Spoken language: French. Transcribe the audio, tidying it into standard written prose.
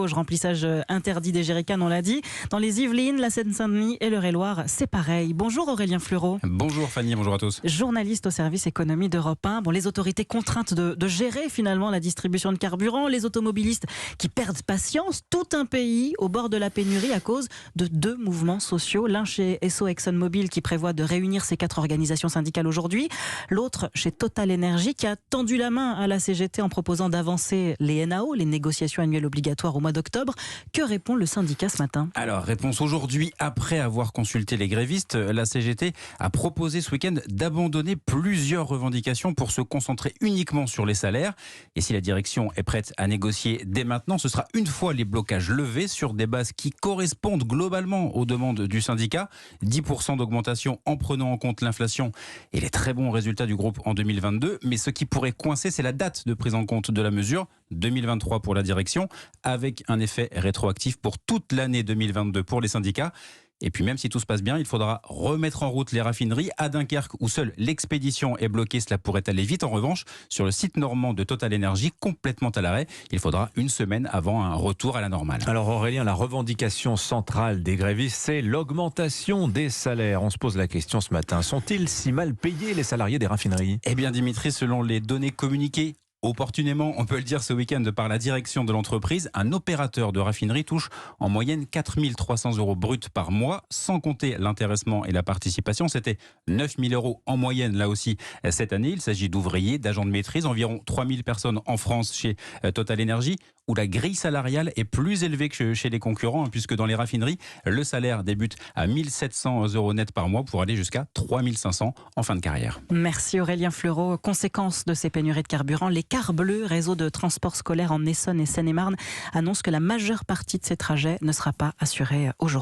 Remplissage interdit des jerrycans, on l'a dit. Dans les Yvelines, la Seine-Saint-Denis et l'Eure-et-Loire, c'est pareil. Bonjour Aurélien Fleureau. Bonjour Fanny, bonjour à tous. Journaliste au service économie d'Europe 1. Les autorités contraintes de gérer finalement la distribution de carburant, les automobilistes qui perdent patience, tout un pays au bord de la pénurie à cause de deux mouvements sociaux. L'un chez Esso ExxonMobil qui prévoit de réunir ses 4 organisations syndicales aujourd'hui. L'autre chez Total Energy qui a tendu la main à la CGT en proposant d'avancer les NAO, les négociations annuelles obligatoires au mois d'octobre. Que répond le syndicat ce matin ? Alors, réponse aujourd'hui, après avoir consulté les grévistes, la CGT a proposé ce week-end d'abandonner plusieurs revendications pour se concentrer uniquement sur les salaires. Et si la direction est prête à négocier dès maintenant, ce sera une fois les blocages levés sur des bases qui correspondent globalement aux demandes du syndicat. 10% d'augmentation en prenant en compte l'inflation et les très bons résultats du groupe en 2022. Mais ce qui pourrait coincer, c'est la date de prise en compte de la mesure, 2023 pour la direction, avec un effet rétroactif pour toute l'année 2022 pour les syndicats. Et puis même si tout se passe bien, il faudra remettre en route les raffineries à Dunkerque où seule l'expédition est bloquée. Cela pourrait aller vite. En revanche, sur le site normand de Total Energy, complètement à l'arrêt, il faudra une semaine avant un retour à la normale. Alors Aurélien, la revendication centrale des grévistes, c'est l'augmentation des salaires. On se pose la question ce matin, sont-ils si mal payés les salariés des raffineries ? Eh bien Dimitri, selon les données communiquées opportunément, on peut le dire ce week-end par la direction de l'entreprise, un opérateur de raffinerie touche en moyenne 4 300 € bruts par mois, sans compter l'intéressement et la participation. C'était 9 000 € en moyenne, là aussi, cette année. Il s'agit d'ouvriers, d'agents de maîtrise, environ 3 000 personnes en France chez Total Energy, où la grille salariale est plus élevée que chez les concurrents, puisque dans les raffineries, le salaire débute à 1 700 € net par mois pour aller jusqu'à 3 500 en fin de carrière. Merci Aurélien Fleureau. Conséquence de ces pénuries de carburant, les Cars Bleus, réseau de transport scolaire en Essonne et Seine-et-Marne, annonce que la majeure partie de ces trajets ne sera pas assurée aujourd'hui.